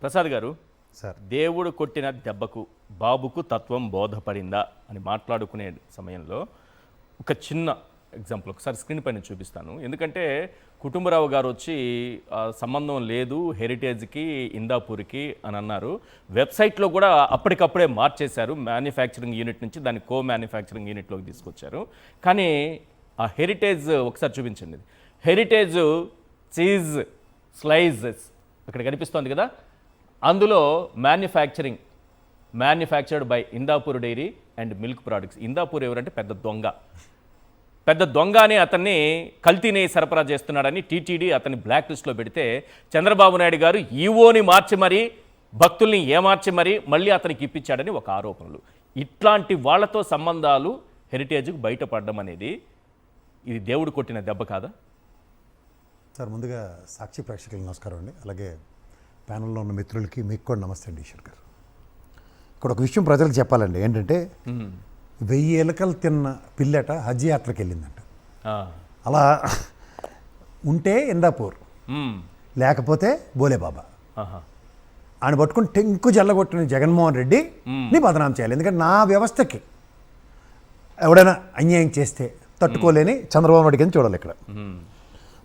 ప్రసాద్ గారు, సార్ దేవుడు కొట్టిన దెబ్బకు బాబుకు తత్వం బోధపడిందా అని మాట్లాడుకునే సమయంలో ఒక చిన్న ఎగ్జాంపుల్ ఒకసారి స్క్రీన్ పైన చూపిస్తాను. ఎందుకంటే కుటుంబరావు గారు వచ్చి సంబంధం లేదు హెరిటేజ్కి ఇందాపూర్కి అని అన్నారు. వెబ్సైట్లో కూడా అప్పటికప్పుడే మార్చేశారు. మ్యానుఫ్యాక్చరింగ్ యూనిట్ నుంచి దాన్ని కో మ్యానుఫ్యాక్చరింగ్ యూనిట్లోకి తీసుకొచ్చారు. కానీ ఆ హెరిటేజ్ ఒకసారి చూపించండి. హెరిటేజ్ చీజ్ స్లైసెస్ అక్కడ కనిపిస్తోంది కదా, అందులో manufactured by Indapur dairy and milk products. Indapur ఎవరంటే పెద్ద దొంగ అని అతన్ని కల్తీని సరఫరా చేస్తున్నాడని టీటీడీ అతన్ని బ్లాక్ లిస్ట్లో పెడితే చంద్రబాబు నాయుడు గారు ఈవోని మార్చి మరీ భక్తుల్ని ఏమార్చి మరీ మళ్ళీ అతనికి ఇప్పించాడని ఒక ఆరోపణలు. ఇట్లాంటి వాళ్లతో సంబంధాలు హెరిటేజ్కు బయటపడడం అనేది ఇది దేవుడు కొట్టిన దెబ్బ కాదా? సార్ ముందుగా సాక్షి ప్రేక్షకులకు నమస్కారం అండి. అలాగే ప్యానల్లో ఉన్న మిత్రులకి మీకు కూడా నమస్తే అండి. ఈశ్వర్ గారు, ఇక్కడ ఒక విషయం ప్రజలకు చెప్పాలండి. ఏంటంటే 1000 ఎలుకలు తిన్న పిల్లట హజ్ యాత్రకి వెళ్ళిందంట. అలా ఉంటే ఇందాపూర్, లేకపోతే బోలేబాబా ఆయన పట్టుకుని టెంకు జల్లగొట్టిన జగన్మోహన్ రెడ్డిని బదనాం చేయాలి. ఎందుకంటే నా వ్యవస్థకి ఎవడైనా అన్యాయం చేస్తే తట్టుకోలేని చంద్రబాబు నాయుడు కింద చూడాలి. ఇక్కడ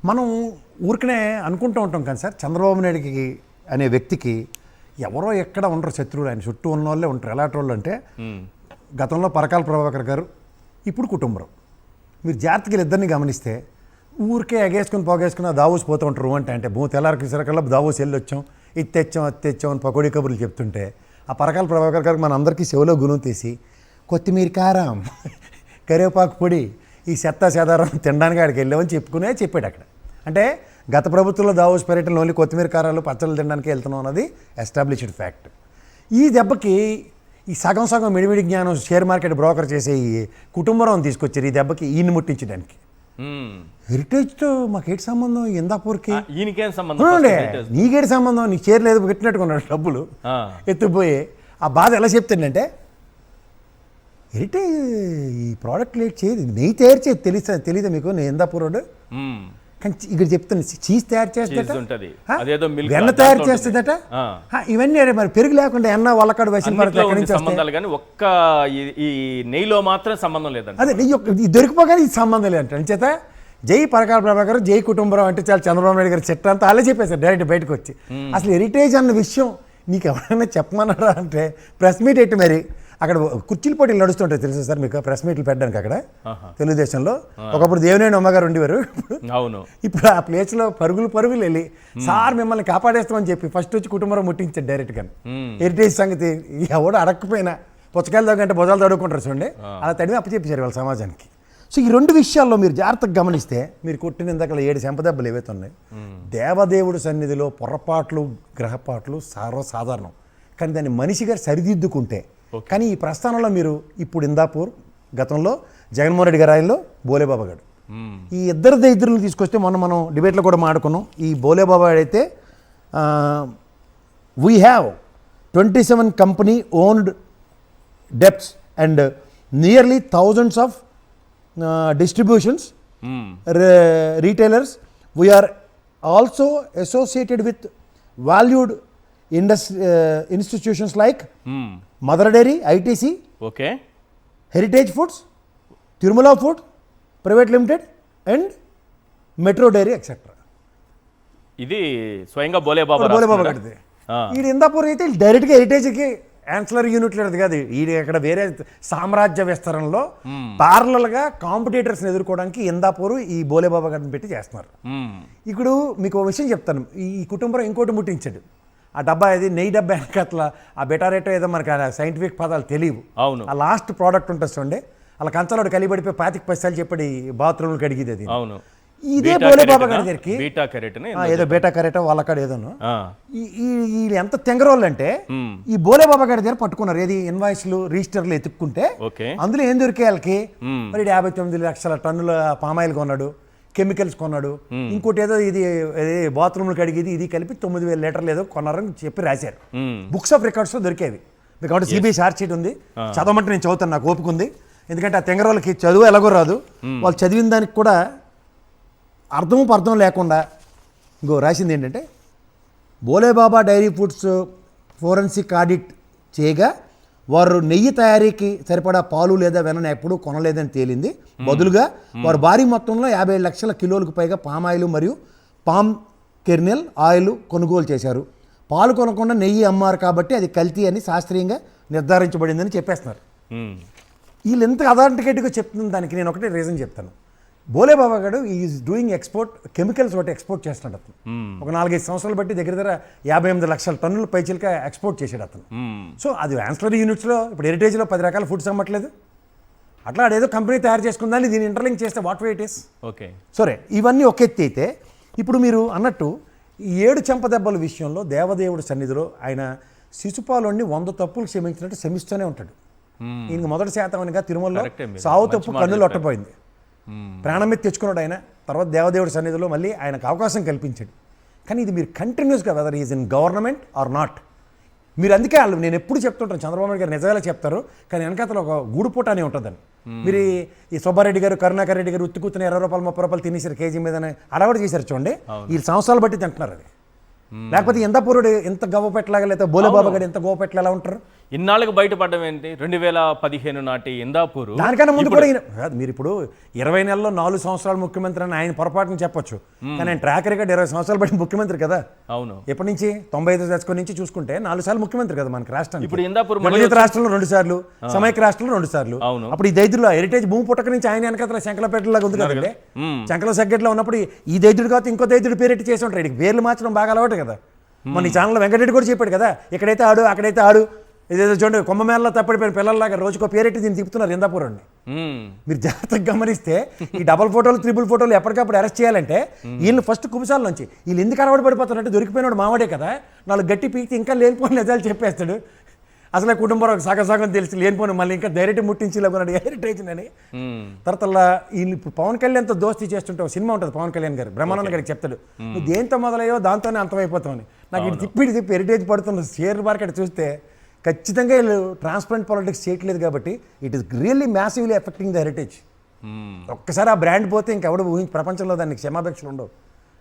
మనం ఊరికనే అనుకుంటూ ఉంటాం కానీ సార్, చంద్రబాబు నాయుడికి అనే వ్యక్తికి ఎవరో ఎక్కడ ఉండరు శత్రువులు, ఆయన చుట్టూ ఉన్న వాళ్ళే ఉంటారు. ఎలాంటి వాళ్ళు అంటే గతంలో పరకాల ప్రభాకర్ గారు, ఇప్పుడు కుటుంబం. మీరు జాగ్రత్తగా ఇద్దరిని గమనిస్తే ఊరికే ఎగేసుకుని పోగేసుకుని దావోస్ పోతూ ఉంటారు. అంటే తెల్లారికి సరకల్లా దావోస్ వెళ్ళి వచ్చాం, ఇది తెచ్చాం అది తెచ్చాం అని పకోడీ కబుర్లు చెప్తుంటే ఆ పరకాల ప్రభాకర్ గారికి మన అందరికీ చెవిలో గుణం తీసి కొత్తిమీర కారం కరివేపాకు పొడి ఈ చెత్త చెదారం తినడానికి ఆడికి వెళ్ళామని చెప్పాడు అక్కడ. అంటే గత ప్రభుత్వంలో దావోస్ పర్యటనలో ఓన్లీ కొత్తిమీర కారాలు పచ్చళ్ళు తినడానికి వెళ్తున్నాం అన్నది ఎస్టాబ్లిష్డ్ ఫ్యాక్ట్. ఈ దెబ్బకి ఈ సగం మిడిమిడి జ్ఞానం షేర్ మార్కెట్ బ్రోకర్ చేసే ఈ కుటుంబం తీసుకొచ్చారు ఈ దెబ్బకి ఈయన ముట్టించడానికి. హెరిటేజ్తో మాకేటి సంబంధం? ఇందాపూర్కి నీకేటి సంబంధం? నీకు షేర్ లేదు పెట్టినట్టుకున్నాడు డబ్బులు ఎత్తుపోయి. ఆ బాధ ఎలా చెప్తాడంటే, హెరిటేజ్ ఈ ప్రోడక్ట్ లేట్ చేయదు, నెయ్యి తయారు చేయదు. తెలీదా మీకు? నేను ఇందాపూర్ వాడు. కానీ ఇక్కడ చెప్తాను, చీజ్ తయారు చేస్తుందట, వెన్న తయారు చేస్తుందట. ఇవన్నీ మరి పెరుగు లేకుండా ఎన్న వాళ్ళకాడు వసిన ఒక్క ఈ నెయ్యిలో మాత్రం సంబంధం లేదండి. అదే నెయ్యి దొరికిపోగానే ఇది సంబంధం లేదంట. అంచేత జై పరకాల ప్రభాకర్, జై కుటుంబరావు అంటే చాలా చంద్రబాబు నాయుడు గారు చెట్టు అంతా అలా చెప్పేశారు డైరెక్ట్ బయటకు వచ్చి. అసలు హెరిటేజ్ అన్న విషయం నీకు ఎవరైనా చెప్పమన్నారా అంటే ప్రెస్ మీట్ ఎట్టి మరి అక్కడ కుర్చీల పోటీలు నడుస్తుంటాయి తెలుసా సార్ మీకు? ప్రెస్ మీట్లు పెట్టడానికి అక్కడ తెలుగుదేశంలో ఒకప్పుడు దేవినేని అమ్మగారు ఉండేవారు. ఇప్పుడు ఆ ప్లేస్లో పరుగులు వెళ్ళి సార్ మిమ్మల్ని కాపాడేస్తామని చెప్పి ఫస్ట్ వచ్చి కుటుంబం ముట్టించాడు డైరెక్ట్గా. హెరిటేజ్ సంగతి ఎవడో అడగకపోయినా పుచ్చకాయలు తగ్గంటే భుజాలు తడుకుంటారు చూడండి, అలా తడివి అప్పచెప్పారు వాళ్ళ సమాజానికి. సో ఈ రెండు విషయాల్లో మీరు జాగ్రత్తగా గమనిస్తే మీరు కొట్టిన ఇందాక 7 చెంపదెబ్బలు ఏవైతే ఉన్నాయి, దేవదేవుడి సన్నిధిలో పొరపాట్లు గ్రహపాట్లు సర్వసాధారణం. కానీ దాన్ని మనిషిగా సరిదిద్దుకుంటే, కానీ ఈ ప్రస్థానంలో మీరు ఇప్పుడు ఇందాపూర్, గతంలో జగన్మోహన్ రెడ్డి గారి ఆయనలో బోలేబాబా గారు, ఈ ఇద్దరిని తీసుకొస్తే మనం డిబేట్లో కూడా మాట్లాడుకున్నాం. ఈ బోలేబాబా అయితే we have 27 company owned debts and nearly thousands of distributions, retailers. We are also associated with valued institutions like Mother Dairy, ITC, Heritage Foods, Tirumala Food Private Limited and Metro Dairy etc. ఇది స్వయంగా బోలేబాబా గడితే ఈ ఇందాపూర్ అయితే డైరెక్ట్గా హెరిటేజ్కి ancillary unit లేదు కాదు. ఈ ఇక్కడ వేరే సామ్రాజ్య విస్తరణలో ప్యారలల్గా కాంపిటీటర్స్ని ఎదుర్కోవడానికి ఇందాపూర్ ఈ బోలేబాబా గారిని పెట్టి చేస్తున్నారు. ఇప్పుడు మీకు ఒక విషయం చెప్తాను. ఈ కుటుంబం ఇంకోటి ముట్టించాడు. ఆ డబ్బా ఇది నెయ్యి డబ్బా వెనకట్ల ఆ బెటారేటో ఏదో మనకి సైంటిఫిక్ పదాలు తెలియవు. ఆ లాస్ట్ ప్రోడక్ట్ ఉంటుంది చూడండి, అలా కంచలోడు కలిపడిపోయి 25 పైసలు చెప్పి బాత్రూమ్లు కడిగిది అది. ఇదే బోలేబాబా గారి దగ్గరికి ఏదో బేటా కరెటో వాళ్ళకాడ ఏదోను. వీళ్ళు ఎంత తెంగరోళ్ళు అంటే ఈ బోలేబాబా గారి దగ్గర పట్టుకున్నారు. ఏది ఇన్వాయిస్లు రిజిస్టర్లు ఎత్తుక్కుంటే అందులో ఏం దొరికే వాళ్ళకి మరి 59 లక్షల టన్నుల పామాయిల్ కొన్నాడు, కెమికల్స్ కొన్నాడు, ఇంకోటి ఏదో ఇది బాత్రూమ్లు కడిగేది ఇది కలిపి 9,000 లీటర్లు ఏదో కొన్నారని చెప్పి రాశారు. బుక్స్ ఆఫ్ రికార్డ్స్లో దొరికేవి. మీకు సిబిఐ చార్జ్ షీట్ ఉంది, చదవమంటే నేను చదువుతాను, నాకు ఓపిక ఉంది. ఎందుకంటే ఆ తెంగరోళ్ళకి చదువు ఎలాగో రాదు, వాళ్ళు చదివిన దానికి కూడా అర్థం లేకుండా ఇంకో రాసింది ఏంటంటే Bhole Baba dairy foods forensic audit చేయగా వారు నెయ్యి తయారీకి సరిపడా పాలు లేదా వెన్నను ఎప్పుడూ కొనలేదని తేలింది. బదులుగా వారు భారీ మొత్తంలో 57 లక్షల కిలోలకు పైగా పామ్ ఆయిల్ మరియు పామ్ కెర్నెల్ ఆయిల్ కొనుగోలు చేశారు. పాలు కొనకుండా నెయ్యి అమ్మారు కాబట్టి అది కల్తీ అని శాస్త్రీయంగా నిర్ధారించబడిందని చెప్పేస్తున్నారు. వీళ్ళు ఎంత అథాంటికేట్గా చెప్తున్న దానికి నేను ఒకటే రీజన్ చెప్తాను. బోలేబాబా గారు ఈజ్ డూయింగ్ ఎక్స్పోర్ట్, కెమికల్స్ ఒకటి ఎక్స్పోర్ట్ చేస్తున్నాడు అతను. ఒక 4-5 సంవత్సరాలు బట్టి దగ్గర 58 లక్షల టన్నుల పైచిలక ఎక్స్పోర్ట్ చేశాడు అతను. సో అది యాన్సిలరీ యూనిట్స్లో ఇప్పుడు హెరిటేజ్లో 10 రకాల ఫుడ్స్ అమ్మట్లేదు. అట్లా అదేదో కంపెనీ తయారు చేసుకుందని దీన్ని ఇంటర్లింక్ చేస్తే what way it is. Okay, సరే, ఇవన్నీ ఒక ఎత్తి అయితే ఇప్పుడు మీరు అన్నట్టు ఈ 7 చెంపదెబ్బల విషయంలో దేవదేవుడి సన్నిధిలో ఆయన శిశుపాలుని 100 తప్పులు క్షమించినట్టు క్షమిస్తూనే ఉంటాడు. ఈయనకి మొదటి శాతమనిగా తిరుమలలో సావు తప్పు కన్నులు ఒట్టపోయింది. ప్రాణం మీద తెచ్చుకున్నాడు ఆయన. తర్వాత దేవదేవుడి సన్నిధిలో మళ్ళీ ఆయనకు అవకాశం కల్పించాడు. కానీ ఇది మీరు కంటిన్యూస్గా whether is in government or not, మీరు అందుకే వాళ్ళు నేను ఎప్పుడు చెప్తుంటాను, చంద్రబాబు నాయుడు గారు నిజాలే చెప్తారు కానీ వెనకాతలో ఒక గూడుపూట అని ఉంటుందని. మీరు ఈ సుబ్బారెడ్డి గారు, కరుణాకర్ రెడ్డి గారు ఉత్తుకుతున్న 20 రూపాయలు 30 రూపాయలు తినేసారు కేజీ మీద అడవాడు చేశారు చూడండి. ఈ సంవత్సరాలు బట్టి తింటున్నారు అది. లేకపోతే ఇందాపూరుడు ఎంత గవ్వపెట్టలాగా లేకపోతే బోలేబాబా గారు ఎంత గవ్వపెట్టలు ఎలా ఉంటారు? ఇన్నాళ్ళకి బయటపడడం ఏంటి? 2015 నాటి ఇందాపూరు. దానికన్నా ముందు కూడా మీరు ఇప్పుడు 20 నెలల్లో 4 సంవత్సరాలు ముఖ్యమంత్రి అని ఆయన పొరపాటుని చెప్పొచ్చు. కానీ ఆయన ట్రాక్ రికార్డ్ 20 సంవత్సరాలు బట్టి ముఖ్యమంత్రి కదా. అవును, ఎప్పటి నుంచి 95 దశకం నుంచి చూసుకుంటే 4 సార్లు ముఖ్యమంత్రి కదా మనకి రాష్ట్రానికి. ఇప్పుడు ఇందాపూర్ విభజిత రాష్ట్రంలో 2 సార్లు, సమైక్య రాష్ట్రంలో 2 సార్లు. అవును, అప్పుడు ఈ దైద్యులో హెరిటేజ్ భూమి పుట్టక నుంచి ఆయన వెనకాతల శంకలపేటలాగా ఉంది కదండి. శంకల సగ్గట్లో ఉన్నప్పుడు ఈ దైద్యుడు కాదు ఇంకో దైద్యుడు పేరెట్టి చేసి ఉంటాడు. ఇది పేర్లు మార్చడం బాగా అలవాటు కదా. మన ఈ ఛానల్లో వెంకటరెడ్డి కూడా చెప్పాడు కదా, ఇక్కడైతే ఆడు అక్కడైతే ఆడు. ఇదేదో చూడండి కుంభమేళలో తప్పడిపోయిన పిల్లల్లాగా రోజుకో పేరెట్టి దీన్ని తిప్పుతున్నారు ఇందాపూర్ని. మీరు జాగ్రత్తగా గమనిస్తే ఈ డబల్ ఫోటోలు, ట్రిపుల్ ఫోటోలు ఎప్పటికప్పుడు అరెస్ట్ చేయాలంటే వీళ్ళు ఫస్ట్ కుబసాల నుంచి వీళ్ళు ఎందుకు అలవాటు పడిపోతారంటే దొరికిపోయినాడు మావాడే కదా, 4 గట్టి పీకి ఇంకా లేనిపోయిన నిజాలు చెప్పేస్తాడు. అసలే కుటుంబం సగం తెలిసి లేనిపోయిన మళ్ళీ ఇంకా డైరెక్ట్ ముట్టించి లేకున్నాడు హెరిటేజ్ అని. తర్వాత వీళ్ళు ఇప్పుడు పవన్ కళ్యాణ్తో దోస్తీ చేస్తుంటే సినిమా ఉంటుంది పవన్ కళ్యాణ్ గారు, బ్రహ్మానంద గారికి చెప్తాడు నువ్వు దేంతో మొదలయ్యో దాంతోనే అంతమైపోతావు. నాకు ఇది తిప్పి హెరిటేజ్ పడుతున్న షేర్ మార్కెట్ చూస్తే ఖచ్చితంగా వీళ్ళు ట్రాన్స్పరెంట్ పాలిటిక్స్ చేయట్లేదు కాబట్టి it is really massively affecting the heritage. ఒక్కసారి ఆ బ్రాండ్ పోతే ఇంకెవడు ప్రపంచంలో దానికి క్షమాపేక్షలు ఉండవు.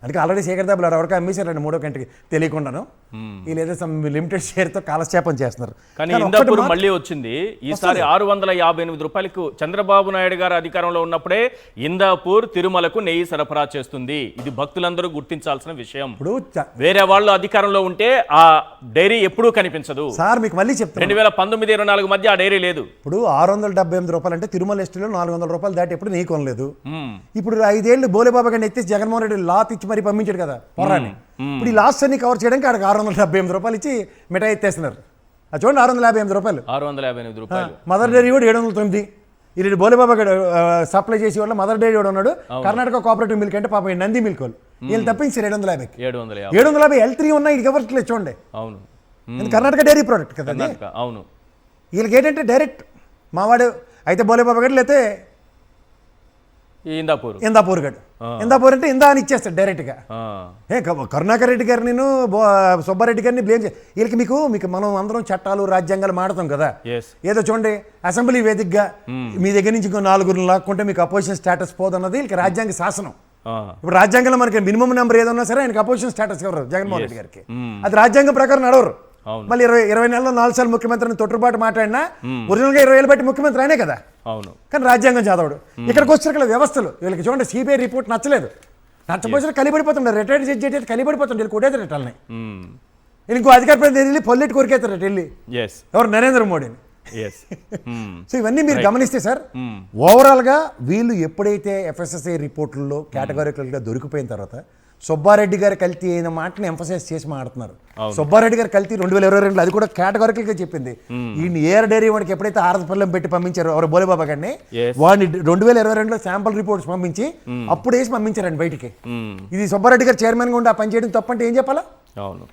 అందుకే ఆల్రెడీ శేఖర్ దాబులు ఎవరికి అమ్మేశారండి 3వ గంటకి తెలియకుండాను. వీళ్ళేదో సమ్ లిమిటెడ్ షేర్తో కాలక్షేపం చేస్తున్నారు. కానీ ఇందాపూర్ మళ్ళీ వచ్చింది ఈసారి 658 రూపాయలకు చంద్రబాబు నాయుడు గారు అధికారంలో ఉన్నప్పుడే ఇందాపూర్ తిరుమలకు నెయ్యి సరఫరా చేస్తుంది. ఇది భక్తులందరూ గుర్తించాల్సిన విషయం. ఇప్పుడు వేరే వాళ్ళు అధికారంలో ఉంటే ఆ డైరీ ఎప్పుడూ కనిపించదు సార్. మీకు మళ్ళీ చెప్తాను, 2019-24 మధ్య ఆ డైరీ లేదు. ఇప్పుడు 678 రూపాయలు అంటే తిరుమల ఎస్టీలో 400 రూపాయలు దాటి ఎప్పుడు నెయ్యి కొనలేదు. ఇప్పుడు 5 ఏళ్ళు బోలేబాబా గారిని ఎత్తి జగన్మోహన్ రెడ్డి లాత్ ఇచ్చి మరి పంపించాడు కదా పొరాన్ని. ఇప్పుడు ఈ లాస్ట్ అన్ని కవర్ చేయడానికి ఆడికి 678 రూపాయలు ఇచ్చి మిఠాయి ఎత్తేస్తున్నారు. అది చూడండి 658 రూపాయలు. 658 రూపాయలు. మదర్ డైరీ కూడా 709. ఈ బోలేబాబా గారు సప్లై చేసి వాళ్ళ మదర్ డైరీ కూడా ఉన్నాడు. కర్ణాటక కోఆపరేటివ్ మిల్క్ అంటే పాపం నంది మిల్క్ వాళ్ళు వీళ్ళు తప్పించి 750 L3 ఉన్నాయి ఇది ఎవరికి చూడండి. అవును, కర్ణాటక డైరీ ప్రోడక్ట్ కదా. అవును, వీళ్ళకి ఏంటంటే డైరెక్ట్ మావాడు అయితే బోలేబాబా గారు లేతే ఇందాపూర్ గడు. ఇందాపూర్ అంటే ఇందా అని ఇచ్చేస్తాడు డైరెక్ట్గా. కరుణాకర్ రెడ్డి గారు నేను సుబ్బారెడ్డి గారిని బ్లేమ్ వీళ్ళకి మీకు మనం అందరం చట్టాలు రాజ్యాంగాలు మాడతాం కదా. ఏదో చూడండి అసెంబ్లీ వేదికగా మీ దగ్గర నుంచి ఇంకో 4 లాక్కుంటే మీకు అపోజిషన్ స్టేటస్ పోదన్నది వీళ్ళకి రాజ్యాంగ శాసనం. ఇప్పుడు రాజ్యాంగంలో మనకి మినిమం నెంబర్ ఏదన్నా సరే ఆయనకి అపోజిషన్ స్టేటస్ ఎవరు జగన్మోహన్ రెడ్డి గారికి. అది రాజ్యాంగం ప్రకారం నడవరు. మళ్ళీ 20 నెలల్లో 4 సార్లు ముఖ్యమంత్రిని తొట్టుబాటు మాట్లాడినా ఒరిజినల్గా 20 ఏళ్ళు బట్టి ముఖ్యమంత్రి అయినే కదా. అవును, కానీ రాజ్యాంగం చదవడు. ఇక్కడికి వచ్చారు వ్యవస్థలు వీళ్ళకి చూడండి సిబిఐ రిపోర్ట్ నచ్చలేదు. నచ్చపోతే కలిపడిపోతుండే రిటైర్డ్ జడ్జి అయితే కలిపడిపోతుండే వీళ్ళు కొట్టేతారు రిటల్ని. ఇంకో అధికార ప్రతినిధి వెళ్ళి పొల్లెట్టు కొరికేతారు వెళ్ళి ఎవరు నరేంద్ర మోడీని. సో ఇవన్నీ మీరు గమనిస్తే సార్ ఓవరాల్గా వీళ్ళు ఎప్పుడైతే ఎఫ్ఎస్ఎస్ఐ రిపోర్టుల్లో కేటగారికల్గా దొరికిపోయిన తర్వాత సుబ్బారెడ్డి గారు కల్తీ అయిన మాటని ఎంఫసైజ్ చేసి మాట్లాడుతున్నారు. సుబ్బారెడ్డి గారు కల్తీ 2022 అది కూడా కేటగారికల్గా చెప్పింది. ఈ ఏఆర్ డైరీ వాడికి ఎప్పుడైతే ఆరపల్లెం పెట్టి పంపించారు ఎవరు బోలేబాబా గారిని, వాడిని 2022లో శాంపుల్ రిపోర్ట్స్ పంపించి అప్పుడు వేసి పంపించారండి బయటికి. ఇది సుబ్బారెడ్డి గారు చైర్మన్గా ఉండి ఆ పని చేయడం తప్పంటే ఏం చెప్పాలా? అవును.